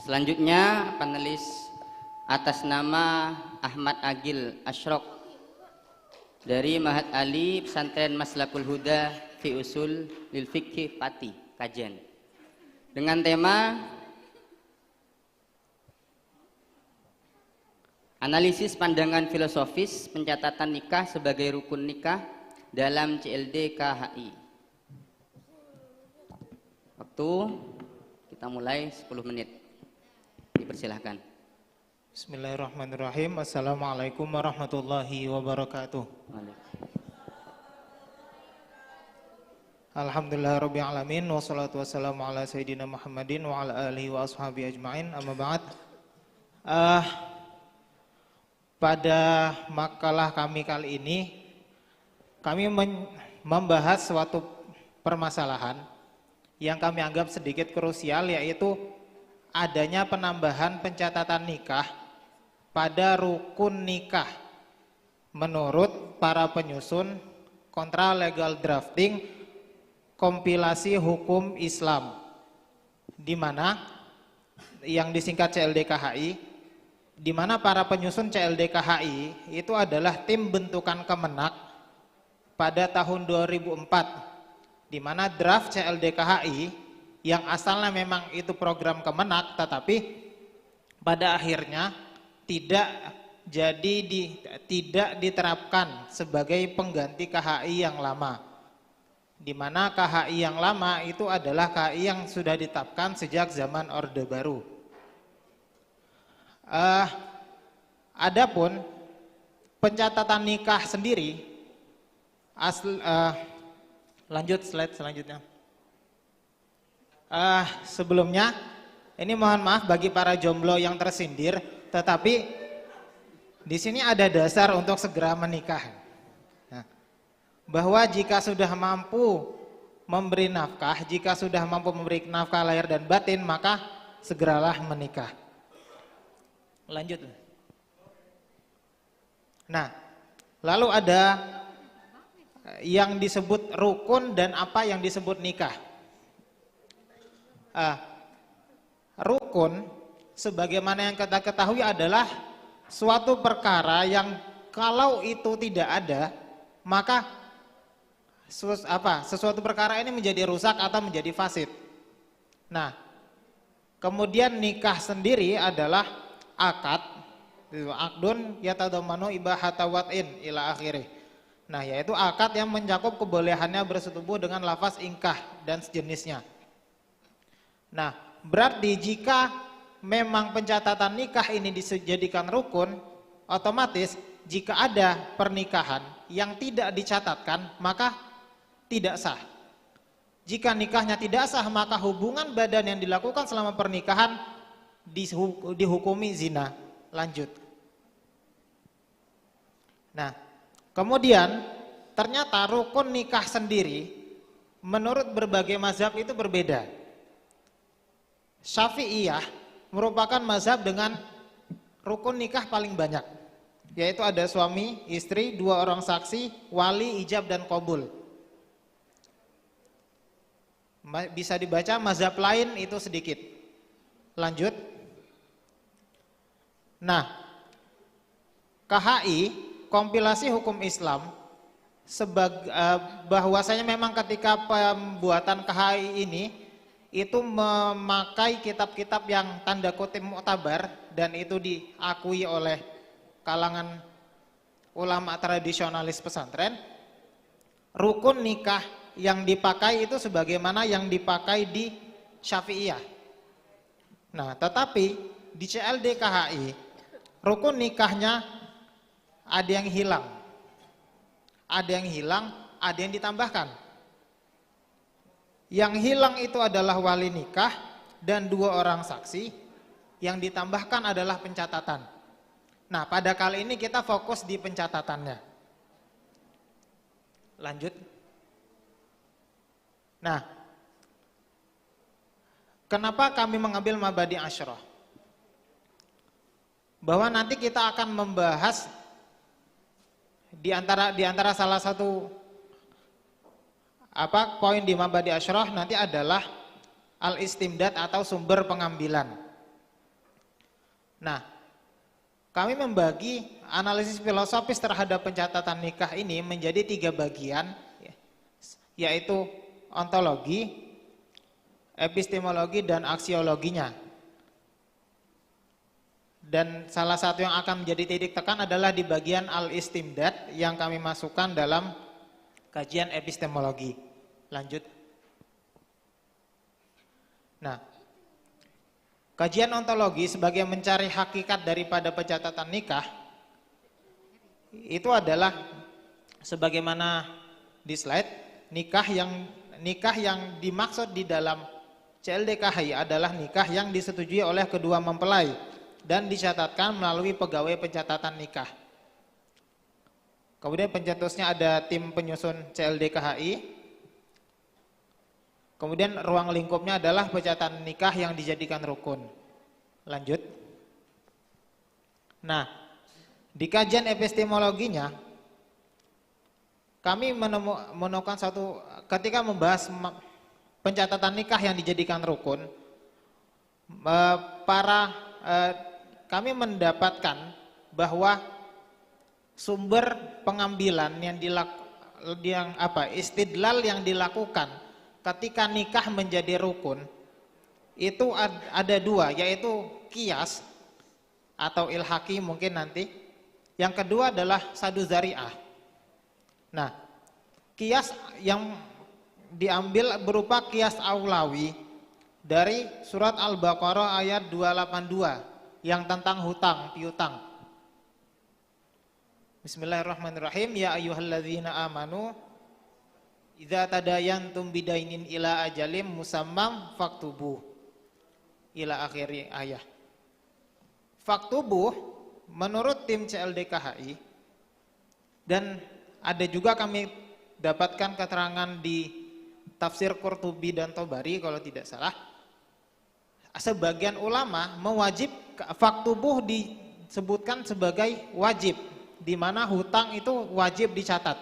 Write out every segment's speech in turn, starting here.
Selanjutnya panelis atas nama Ahmad Agil Ashrok dari Mahat Ali Pesantren Maslakul Huda fi Usul lil Fiqh Pati Kajen dengan tema analisis pandangan filosofis pencatatan nikah sebagai rukun nikah dalam CLD KHI. Waktu kita mulai 10 menit. Dipersilahkan. Bismillahirrahmanirrahim. Assalamualaikum warahmatullahi wabarakatuh. Alhamdulillahirabbil alamin wassalatu wassalamu ala sayyidina Muhammadin wa ala alihi wa ashabihi ajmain. Amma ba'd. Pada makalah kami kali ini kami membahas suatu permasalahan yang kami anggap sedikit krusial, yaitu adanya penambahan pencatatan nikah pada rukun nikah menurut para penyusun kontra legal drafting kompilasi hukum Islam, di mana yang disingkat CLDKHI, di mana para penyusun CLDKHI itu adalah tim bentukan Kemenak pada tahun 2004, di mana draft CLDKHI yang asalnya memang itu program Kemenak, tetapi pada akhirnya tidak diterapkan sebagai pengganti KHI yang lama, di mana KHI yang lama itu adalah KHI yang sudah ditetapkan sejak zaman Orde Baru. Adapun pencatatan nikah sendiri, lanjut slide selanjutnya. Sebelumnya ini mohon maaf bagi para jomblo yang tersindir, tetapi di sini ada dasar untuk segera menikah. Nah, bahwa jika sudah mampu memberi nafkah, jika sudah mampu memberi nafkah lahir dan batin, maka segeralah menikah. Lanjut. Nah, lalu ada yang disebut rukun dan apa yang disebut nikah. Rukun sebagaimana yang kita ketahui adalah suatu perkara yang kalau itu tidak ada, maka sesuatu perkara ini menjadi rusak atau menjadi fasid. Nah, kemudian nikah sendiri adalah akad, akdun yatadammanu ibahata wat'in ila akhirih. Nah, yaitu akad yang mencakup kebolehannya bersetubuh dengan lafaz ingkah dan sejenisnya. Nah, berarti jika memang pencatatan nikah ini dijadikan rukun, otomatis jika ada pernikahan yang tidak dicatatkan, maka tidak sah. Jika nikahnya tidak sah, maka hubungan badan yang dilakukan selama pernikahan dihukumi zina. Lanjut. Nah, kemudian ternyata rukun nikah sendiri menurut berbagai mazhab itu berbeda. Syafi'iyah merupakan mazhab dengan rukun nikah paling banyak, yaitu ada suami, istri, 2 orang saksi, wali, ijab, dan qabul. Bisa dibaca mazhab lain itu sedikit. Lanjut. Nah, KHI, kompilasi hukum Islam, bahwasanya memang ketika pembuatan KHI ini itu memakai kitab-kitab yang tanda kutip muktabar dan itu diakui oleh kalangan ulama tradisionalis pesantren. Rukun nikah yang dipakai itu sebagaimana yang dipakai di Syafi'iyah. Nah, tetapi di CLDKHI rukun nikahnya ada yang hilang, ada yang ditambahkan. Yang hilang itu adalah wali nikah dan 2 orang saksi, yang ditambahkan adalah pencatatan. Nah, pada kali ini kita fokus di pencatatannya. Lanjut. Nah, kenapa kami mengambil mabadi asyrah? Bahwa nanti kita akan membahas di antara salah satu poin di mabadi asyrah nanti adalah al-istimdad atau sumber pengambilan. Nah, kami membagi analisis filosofis terhadap pencatatan nikah ini menjadi 3 bagian, yaitu ontologi, epistemologi, dan aksiologinya. Dan salah satu yang akan menjadi titik tekan adalah di bagian al-istimdad yang kami masukkan dalam kajian epistemologi. Lanjut. Nah, kajian ontologi sebagai mencari hakikat daripada pencatatan nikah itu adalah sebagaimana di slide, nikah yang dimaksud di dalam CLDKHI adalah nikah yang disetujui oleh kedua mempelai dan dicatatkan melalui pegawai pencatatan nikah. Kemudian pencetusnya ada tim penyusun CLDKHI. Kemudian ruang lingkupnya adalah pencatatan nikah yang dijadikan rukun. Lanjut. Nah, di kajian epistemologinya kami menemukan ketika membahas pencatatan nikah yang dijadikan rukun, kami mendapatkan bahwa sumber pengambilan istidlal yang dilakukan ketika nikah menjadi rukun itu ada 2, yaitu qiyas atau ilhaqi mungkin nanti. Yang kedua adalah sadu zari'ah. Nah, qiyas yang diambil berupa qiyas aulawi dari surat Al-Baqarah ayat 282 yang tentang hutang piutang. Bismillahirrahmanirrahim. Ya ayyuhalladzina amanu idza tadayantum bidainin ila ajalim musammam faktubuh. Ila akhiri ayat. Faktubuh menurut tim CLDKHI, dan ada juga kami dapatkan keterangan di tafsir Qurtubi dan Tobari kalau tidak salah, sebagian ulama mewajib faktubuh disebutkan sebagai wajib, di mana hutang itu wajib dicatat.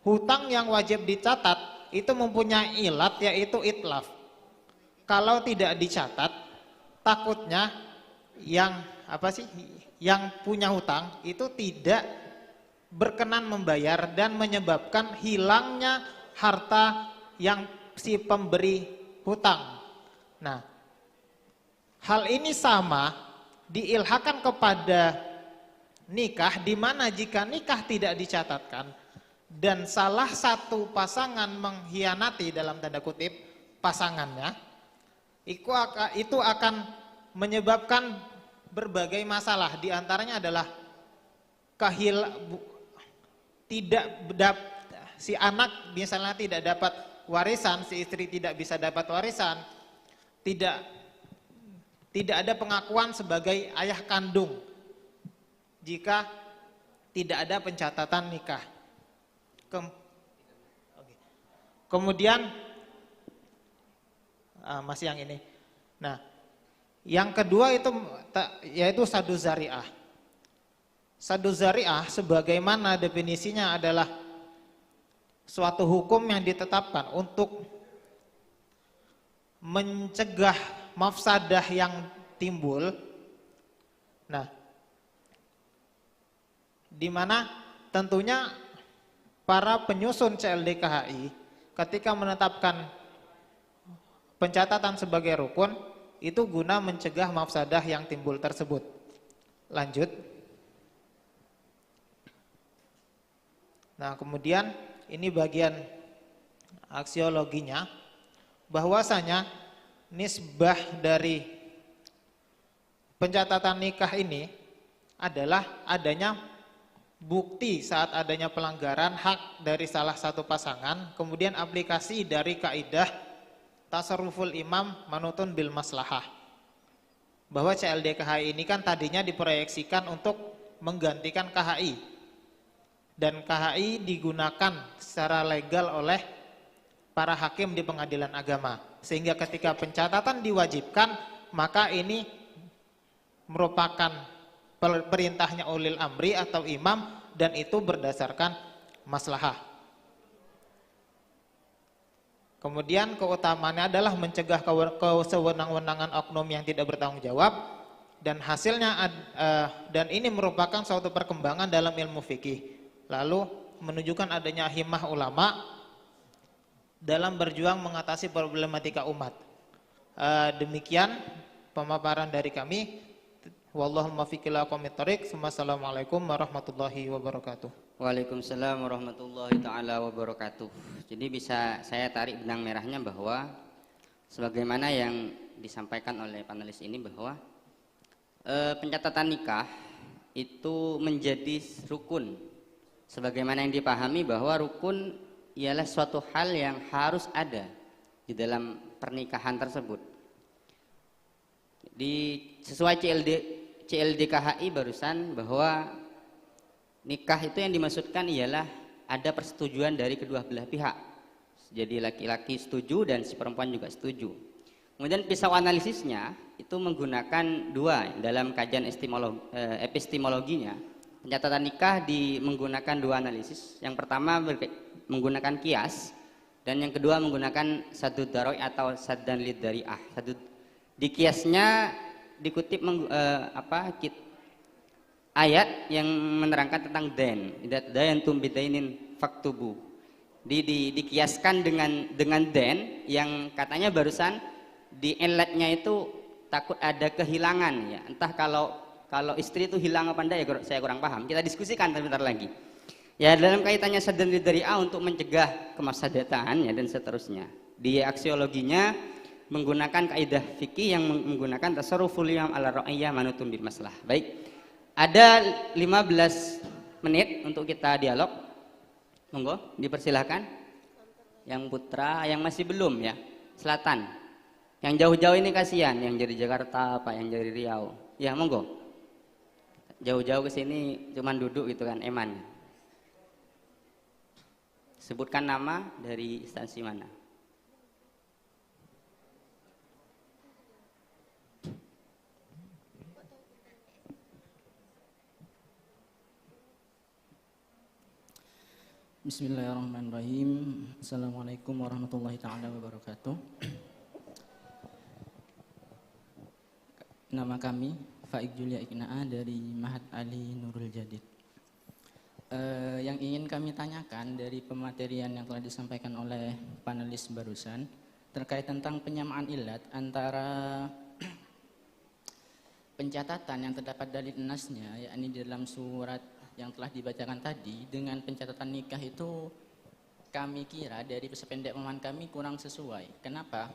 Hutang yang wajib dicatat itu mempunyai ilat, yaitu itlaf. Kalau tidak dicatat, takutnya yang punya hutang itu tidak berkenan membayar dan menyebabkan hilangnya harta yang si pemberi hutang. Nah, hal ini sama diilhakan kepada nikah, di mana jika nikah tidak dicatatkan dan salah satu pasangan mengkhianati dalam tanda kutip pasangannya, itu akan menyebabkan berbagai masalah. Di antaranya adalah si anak misalnya tidak dapat warisan, si istri tidak bisa dapat warisan, tidak ada pengakuan sebagai ayah kandung jika tidak ada pencatatan nikah. Kemudian masih yang ini. Nah, yang kedua itu yaitu sadu zari'ah. Sadu zari'ah sebagaimana definisinya adalah suatu hukum yang ditetapkan untuk mencegah mafsadah yang timbul. Nah, di mana tentunya para penyusun CLDKHI ketika menetapkan pencatatan sebagai rukun itu guna mencegah mafsadah yang timbul tersebut. Lanjut. Nah, kemudian ini bagian aksiologinya, bahwasanya nisbah dari pencatatan nikah ini adalah adanya bukti saat adanya pelanggaran hak dari salah satu pasangan, kemudian aplikasi dari kaidah tasarruful imam manutun bil maslahah, bahwa CLDKHI ini kan tadinya diproyeksikan untuk menggantikan KHI, dan KHI digunakan secara legal oleh para hakim di pengadilan agama, sehingga ketika pencatatan diwajibkan maka ini merupakan perintahnya ulil amri atau imam, dan itu berdasarkan maslahah. Kemudian keutamaannya adalah mencegah kesewenang-wenangan oknum yang tidak bertanggung jawab, dan hasilnya dan ini merupakan suatu perkembangan dalam ilmu fikih. Lalu menunjukkan adanya himmah ulama dalam berjuang mengatasi problematika umat. Demikian pemaparan dari kami. Wallahu muwaffiq ila aqwamit thoriq. Wassalamualaikum warahmatullahi wabarakatuh. Waalaikumsalam warahmatullahi taala wabarakatuh. Jadi bisa saya tarik benang merahnya bahwa sebagaimana yang disampaikan oleh panelis ini bahwa pencatatan nikah itu menjadi rukun. Sebagaimana yang dipahami bahwa rukun ialah suatu hal yang harus ada di dalam pernikahan tersebut. Sesuai CLDKHI barusan bahwa nikah itu yang dimaksudkan ialah ada persetujuan dari kedua belah pihak. Jadi laki-laki setuju dan si perempuan juga setuju. Kemudian pisau analisisnya itu menggunakan dua dalam kajian epistemologinya. Pencatatan nikah menggunakan dua analisis. Yang pertama menggunakan kias dan yang kedua menggunakan sadud daroi atau saddan lid dari'ah. Di kiasnya dikutip ayat yang menerangkan tentang idza dayantum bidainin faktubu. Dikiaskan dengan den yang katanya barusan di inletnya itu takut ada kehilangan ya. Entah kalau istri itu hilang apa enggak ya, saya kurang paham. Kita diskusikan sebentar lagi. Ya dalam kaitannya saddan lid dari'ah untuk mencegah kemaslahatan ya dan seterusnya. Di aksiologinya menggunakan kaidah fikih yang menggunakan tasarruful yam ala ra'iyah manutun bil maslah. Baik. Ada 15 menit untuk kita dialog. Monggo, dipersilahkan. Yang putra, yang masih belum ya. Selatan. Yang jauh-jauh ini kasihan, yang dari Jakarta, Pak, yang dari Riau. Ya, monggo. Jauh-jauh ke sini cuman duduk gitu kan, eman. Sebutkan nama dari instansi mana. Bismillahirrahmanirrahim. Assalamualaikum warahmatullahi ta'ala wabarakatuh. Nama kami Faik Julia Ikna'a dari Mahat Ali Nurul Jadid. Yang ingin kami tanyakan dari pematerian yang telah disampaikan oleh panelis barusan terkait tentang penyamaan ilat antara pencatatan yang terdapat dari nasnya, yakni di dalam surat yang telah dibacakan tadi dengan pencatatan nikah itu kami kira dari sependek pemahaman kami kurang sesuai. Kenapa?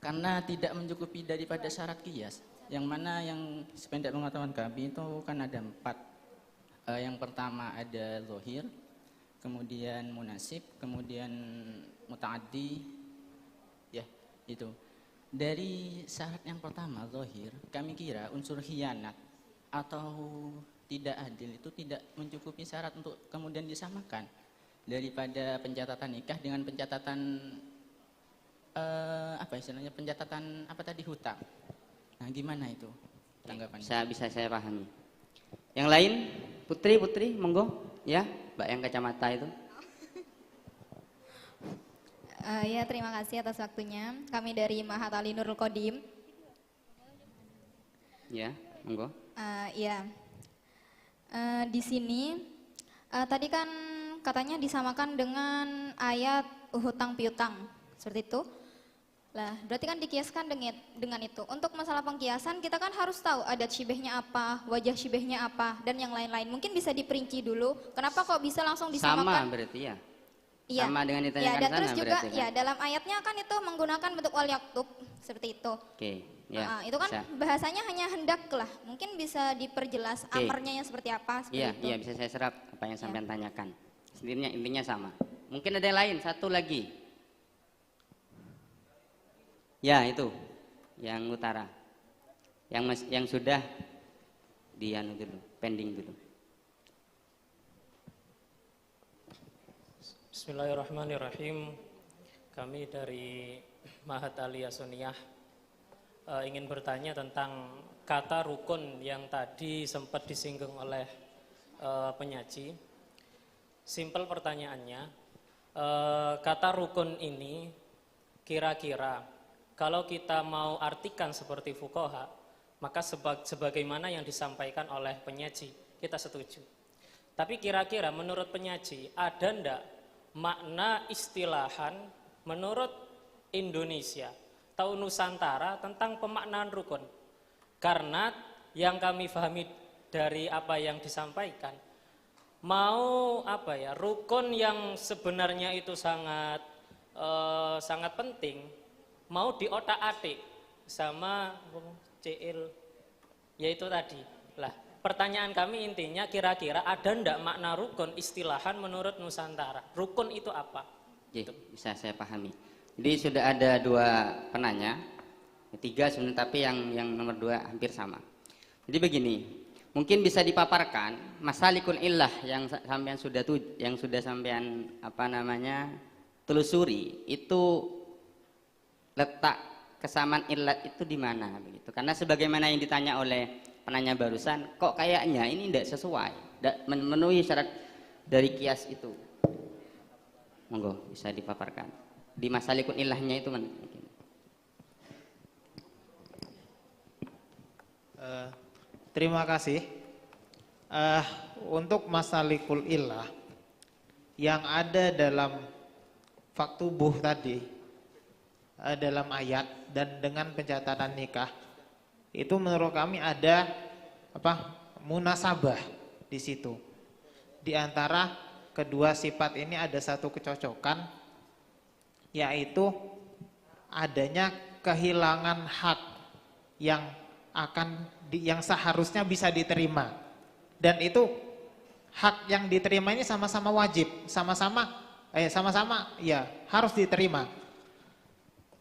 Karena tidak mencukupi daripada syarat kias, yang mana yang sependek pengetahuan kami itu kan ada 4. Yang pertama ada zahir, kemudian munasib, kemudian muta'addi, ya itu. Dari syarat yang pertama zahir, kami kira unsur khianat atau tidak adil itu tidak mencukupi syarat untuk kemudian disamakan daripada pencatatan nikah dengan pencatatan pencatatan hutang. Nah, gimana itu tanggapannya? Bisa saya pahami. Yang lain, Putri, monggo ya, Mbak yang kacamata itu. Ya, terima kasih atas waktunya. Kami dari Mahat Ali Nurul Qadim. Ya, monggo. Di sini tadi kan katanya disamakan dengan ayat hutang piutang, seperti itu. Lah, berarti kan dikiaskan dengan itu. Untuk masalah pengkiasan kita kan harus tahu adat syibehnya apa, wajah syibehnya apa, dan yang lain-lain. Mungkin bisa diperinci dulu. Kenapa kok bisa langsung disamakan? Sama berarti ya. Iya. Sama dengan ditanyakan ya, dan sana terus juga berarti, kan? ya dalam ayatnya kan itu menggunakan bentuk wal yaktub seperti itu. Oke, ya. Itu kan bisa. bahasanya hanya hendak lah. Mungkin bisa diperjelas amarnya yang seperti apa seperti itu. Iya, bisa saya serap apa yang sampean tanyakan. Intinya sama. Mungkin ada yang lain, satu lagi. Ya, itu. Yang utara. Yang sudah dianu dulu, pending dulu. Bismillahirrahmanirrahim. Kami dari Mahat Ali Yasuniyah ingin bertanya tentang kata rukun yang tadi sempat disinggung oleh penyaji. Simpel pertanyaannya, kata rukun ini kira-kira kalau kita mau artikan seperti fuqaha, Maka sebagaimana yang disampaikan oleh penyaji, kita setuju. Tapi kira-kira menurut penyaji, ada ndak makna istilahan menurut Indonesia atau Nusantara tentang pemaknaan rukun? Karena yang kami pahami dari apa yang disampaikan, mau apa ya, rukun yang sebenarnya itu sangat sangat penting, mau diotak-atik sama CL, yaitu tadi. Lah, pertanyaan kami intinya kira-kira ada ndak makna rukun istilahan menurut Nusantara? Rukun itu apa? Oke, bisa saya pahami. Jadi sudah ada dua penanya, tiga sebenarnya, tapi yang nomor dua hampir sama. Jadi begini, mungkin bisa dipaparkan masalikul illah yang sudah sampean telusuri itu, letak kesamaan illat itu di mana begitu. Karena sebagaimana yang ditanya oleh penanya barusan, kok kayaknya ini tidak sesuai, tidak memenuhi syarat dari kias itu. Monggo bisa dipaparkan di masalikul illahnya itu mana? Terima kasih. Untuk masalikul illah yang ada dalam faktubuh tadi, dalam ayat dan dengan pencatatan nikah, itu menurut kami ada munasabah di situ. Di antara kedua sifat ini ada satu kecocokan, yaitu adanya kehilangan hak yang yang seharusnya bisa diterima, dan itu hak yang diterima ini sama-sama wajib, sama-sama ya harus diterima.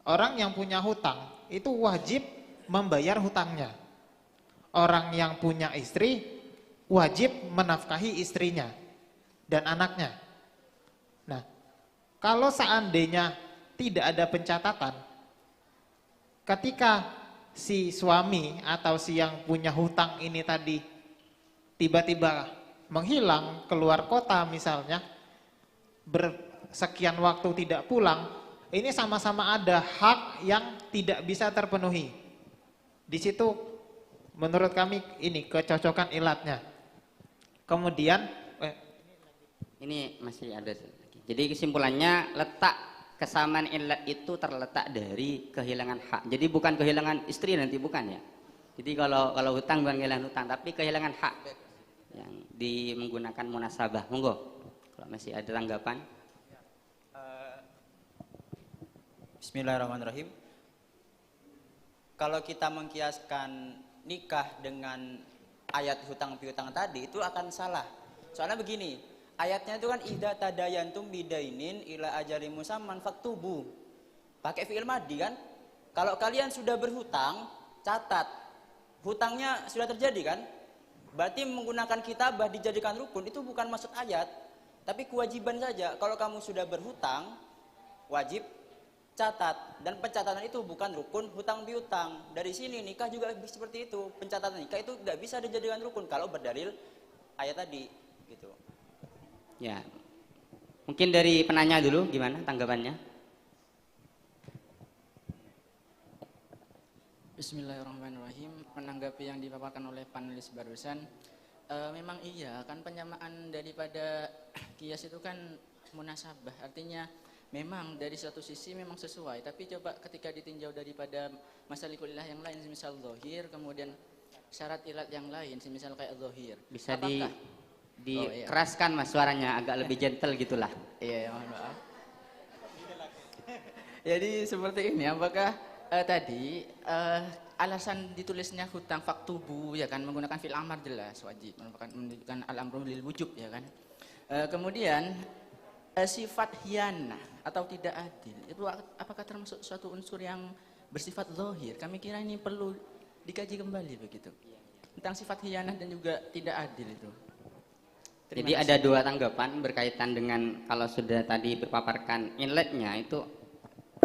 Orang yang punya hutang itu wajib membayar hutangnya. Orang yang punya istri wajib menafkahi istrinya dan anaknya. Nah, kalau seandainya tidak ada pencatatan, ketika si suami atau si yang punya hutang ini tadi tiba-tiba menghilang keluar kota misalnya, bersekian waktu tidak pulang, ini sama-sama ada hak yang tidak bisa terpenuhi. Di situ menurut kami ini kecocokan ilatnya. Kemudian ini masih ada lagi. Jadi kesimpulannya, letak kesamaan ilat itu terletak dari kehilangan hak. Jadi bukan kehilangan istri nanti, bukan ya. Jadi kalau hutang bukan kehilangan hutang, tapi kehilangan hak yang menggunakan munasabah. Monggo kalau masih ada tanggapan. Bismillahirrahmanirrahim. Kalau kita mengkiaskan nikah dengan ayat hutang piutang tadi, itu akan salah. Soalnya begini, ayatnya itu kan idza tadayantum bidainin ila ajalin musamman faktubu. Pakai fi'il madhi kan? Kalau kalian sudah berhutang, catat. Hutangnya sudah terjadi kan? Berarti menggunakan kitabah dijadikan rukun itu bukan maksud ayat, tapi kewajiban saja. Kalau kamu sudah berhutang, wajib catat, dan pencatatan itu bukan rukun hutang piutang. Dari sini nikah juga seperti itu. Pencatatan nikah itu nggak bisa dijadikan rukun kalau berdalil ayat tadi, gitu. Ya, mungkin dari penanya dulu, gimana tanggapannya? Bismillahirrahmanirrahim. Menanggapi yang dipaparkan oleh panelis barusan, memang iya kan penyamaan daripada kias itu kan munasabah, artinya memang dari satu sisi memang sesuai, tapi coba ketika ditinjau daripada masalikul ilah yang lain, semisal zahir, kemudian syarat ilat yang lain, semisal kayak zahir, bisa apakah dikeraskan mas suaranya, agak lebih gentle gitulah. Iya, mohon maaf. Jadi seperti ini, apakah tadi alasan ditulisnya hutang faktubu ya kan, menggunakan fil amar jelas wajib, menunjukkan al-amru lil wujub ya kan. Kemudian sifat hianah atau tidak adil itu apakah termasuk suatu unsur yang bersifat zahir? Kami kira ini perlu dikaji kembali begitu, tentang sifat hianah dan juga tidak adil itu. Jadi ada dua tanggapan berkaitan dengan kalau sudah tadi berpaparkan inletnya itu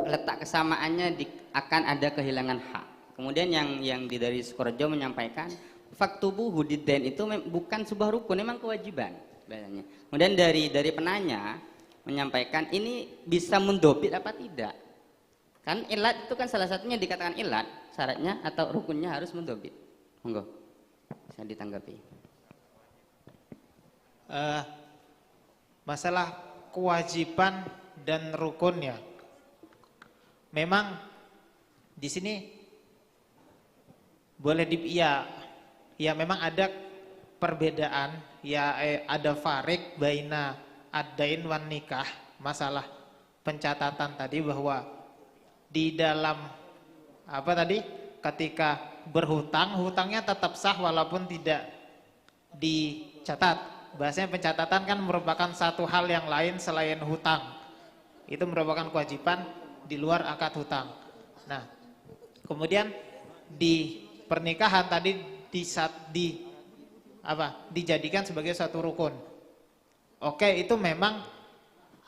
letak kesamaannya akan ada kehilangan hak. Kemudian yang dari Sukorejo menyampaikan faktubu hudiden itu bukan sebuah rukun, memang kewajiban sebenarnya. Kemudian dari penanya menyampaikan ini bisa mendobit apa tidak? Kan ilat itu kan salah satunya dikatakan ilat, syaratnya atau rukunnya harus mendobit. Monggo, bisa ditanggapi. Masalah kewajiban dan rukunnya, memang di sini boleh ya memang ada perbedaan, ya ada farik baina ad-dain wan nikah, masalah pencatatan tadi, bahwa di dalam apa tadi, ketika berhutang, hutangnya tetap sah walaupun tidak dicatat. Bahasanya pencatatan kan merupakan satu hal yang lain selain hutang. Itu merupakan kewajiban di luar akad hutang. Nah, kemudian di pernikahan tadi dijadikan sebagai satu rukun. Oke, itu memang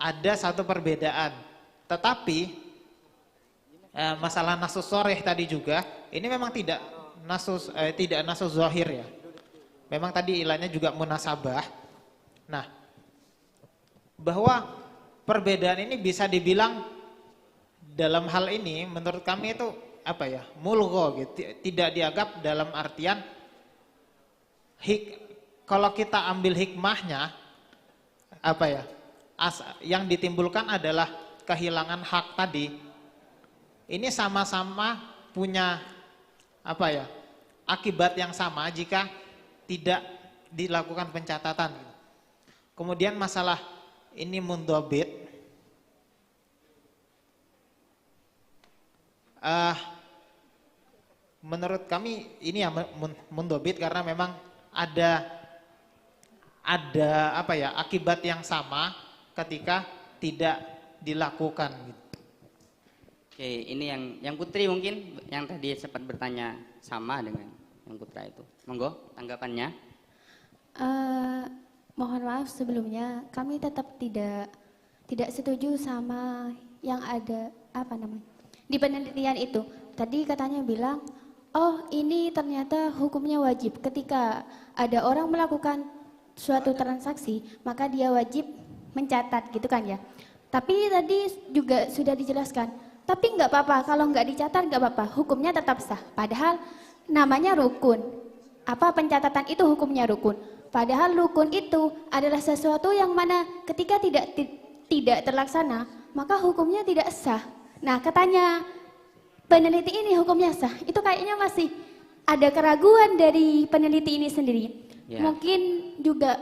ada satu perbedaan. Tetapi masalah nasus soreh tadi juga, ini memang tidak nasus zahir ya. Memang tadi ilahnya juga munasabah. Nah, bahwa perbedaan ini bisa dibilang dalam hal ini menurut kami itu apa ya, mulgho gitu. Tidak dianggap dalam artian kalau kita ambil hikmahnya apa ya, yang ditimbulkan adalah kehilangan hak tadi. Ini sama-sama punya apa ya, akibat yang sama jika tidak dilakukan pencatatan. Kemudian masalah ini mundobit, menurut kami ini ya mundobit karena memang ada apa ya, akibat yang sama ketika tidak dilakukan gitu. Oke, ini yang Putri mungkin yang tadi sempat bertanya sama dengan yang Putra itu. Monggo tanggapannya. Mohon maaf sebelumnya, kami tetap tidak setuju sama yang ada di penelitian itu. Tadi katanya bilang, oh ini ternyata hukumnya wajib. Ketika ada orang melakukan suatu transaksi, maka dia wajib mencatat gitu kan ya. Tapi tadi juga sudah dijelaskan, tapi nggak apa-apa, kalau nggak dicatat nggak apa-apa, hukumnya tetap sah. Padahal namanya rukun. Apa pencatatan itu hukumnya rukun. Padahal rukun itu adalah sesuatu yang mana ketika tidak terlaksana, maka hukumnya tidak sah. Nah, katanya peneliti ini hukumnya sah. Itu kayaknya masih ada keraguan dari peneliti ini sendiri. Ya. Mungkin juga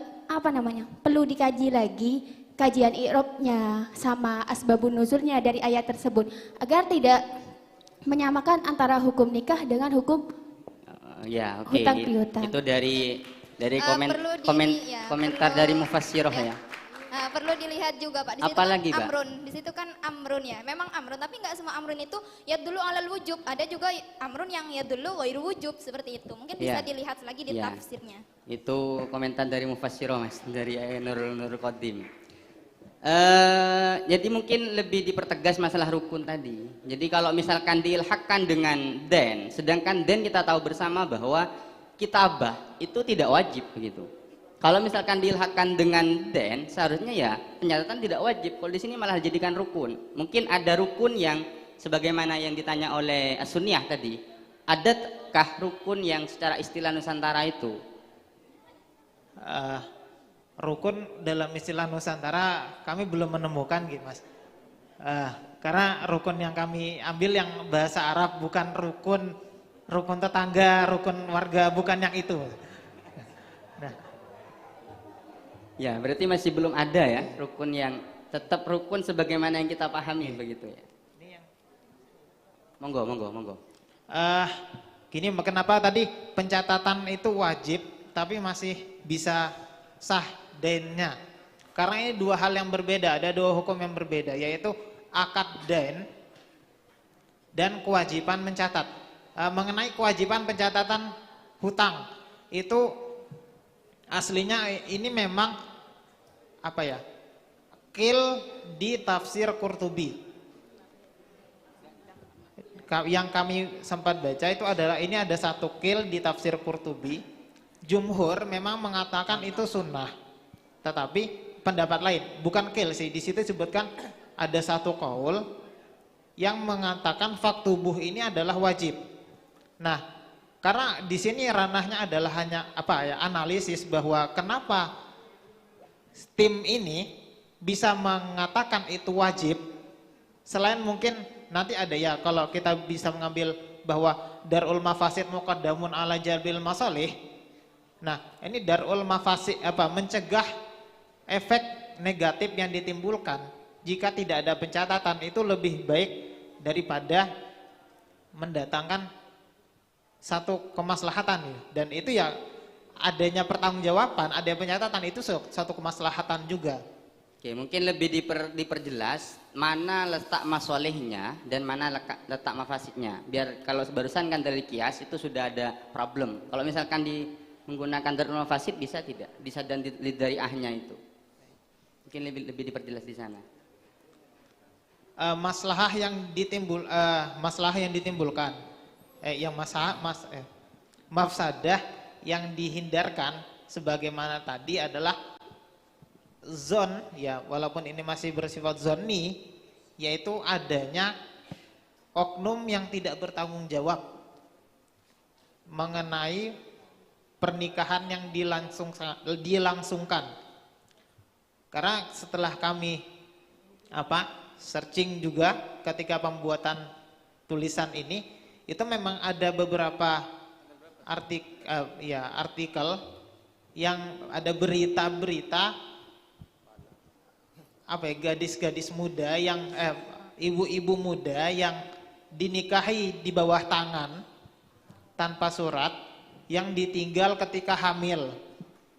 perlu dikaji lagi kajian i'rabnya sama asbabun nuzulnya dari ayat tersebut agar tidak menyamakan antara hukum nikah dengan hukum hutang piutang. Itu dari komentar dari mufassiroh ya. Perlu dilihat juga Pak, di situ Apalagi, kan Pak? amrun, di situ kan amrun ya. Memang amrun, tapi nggak semua amrun itu ya dulu alal wujub. Ada juga amrun yang ya dulu wairu wujub seperti itu. Mungkin bisa dilihat lagi di tafsirnya. Itu komentar dari mufassiroh Mas, dari Nurul Qadim. Jadi mungkin lebih dipertegas masalah rukun tadi. Jadi kalau misalkan diilhakkan dengan den, sedangkan den kita tahu bersama bahwa kitabah itu tidak wajib begitu. Kalau misalkan diilhakkan dengan den, seharusnya ya pencatatan tidak wajib. Kalau di sini malah dijadikan rukun. Mungkin ada rukun yang sebagaimana yang ditanya oleh As-Sunniyah tadi. Adakah rukun yang secara istilah Nusantara itu? Rukun dalam istilah Nusantara kami belum menemukan gitu Mas. Karena rukun yang kami ambil yang bahasa Arab, bukan rukun tetangga, rukun warga, bukan yang itu. Nah. Ya, berarti masih belum ada ya rukun yang tetap rukun sebagaimana yang kita pahami begitu ya. Monggo. Gini, kenapa tadi pencatatan itu wajib tapi masih bisa sah dennya? Karena ini dua hal yang berbeda, ada dua hukum yang berbeda, yaitu akad den dan kewajiban mencatat. Mengenai kewajiban pencatatan hutang, itu aslinya ini memang qil di tafsir Qurtubi. Yang kami sempat baca itu adalah ini ada satu qil di tafsir Qurtubi. Jumhur memang mengatakan itu sunnah, tetapi pendapat lain, bukan qil sih, di situ disebutkan ada satu qaul yang mengatakan faktubuh ini adalah wajib. Nah, Karena di sini ranahnya adalah hanya apa ya, analisis bahwa kenapa tim ini bisa mengatakan itu wajib, selain mungkin nanti ada ya kalau kita bisa mengambil bahwa darul mafasid muqaddamun ala jalbil masalih. Nah, ini darul mafasid apa, mencegah efek negatif yang ditimbulkan jika tidak ada pencatatan itu lebih baik daripada mendatangkan satu kemaslahatan ya. Dan itu ya adanya pertanggungjawaban, ada pencatatan itu satu kemaslahatan juga. Oke, mungkin lebih diperjelas mana letak masolehnya dan mana letak mafasidnya. Biar kalau barusan kan dari kias itu sudah ada problem. Kalau misalkan menggunakan darul mafasid bisa tidak? Bisa dan dari ahnya itu. Mungkin lebih diperjelas di sana. Masalah yang ditimbulkan, mafsadah yang dihindarkan sebagaimana tadi adalah zon ya, walaupun ini masih bersifat zonni, yaitu adanya oknum yang tidak bertanggung jawab mengenai pernikahan yang dilangsungkan. Karena setelah kami searching juga ketika pembuatan tulisan ini, itu memang ada beberapa artikel yang ada berita-berita gadis-gadis muda yang ibu-ibu muda yang dinikahi di bawah tangan tanpa surat, yang ditinggal ketika hamil.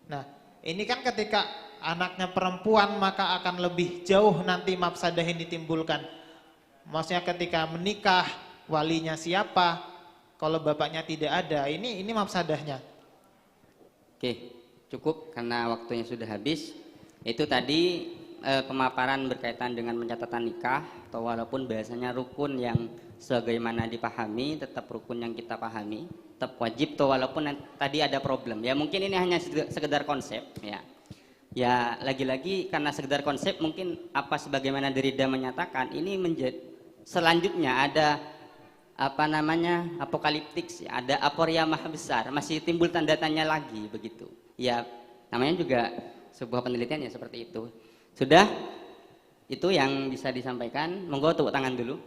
Nah, ini kan ketika anaknya perempuan maka akan lebih jauh nanti mafsadah yang ditimbulkan. Maksudnya ketika menikah walinya siapa, kalau bapaknya tidak ada, ini mafsadahnya. Oke, cukup karena waktunya sudah habis. Itu tadi pemaparan berkaitan dengan pencatatan nikah, atau walaupun bahasanya rukun yang sebagaimana dipahami, tetap rukun yang kita pahami, tetap wajib, atau walaupun tadi ada problem. Ya mungkin ini hanya sekedar konsep ya. Ya lagi-lagi karena sekedar konsep, mungkin apa sebagaimana Derrida menyatakan ini menjadi selanjutnya ada apokaliptik, ada aporia maha besar, masih timbul tanda tanya lagi begitu. Ya namanya juga sebuah penelitian ya seperti itu. Sudah, itu yang bisa disampaikan. Monggo tepuk tangan dulu.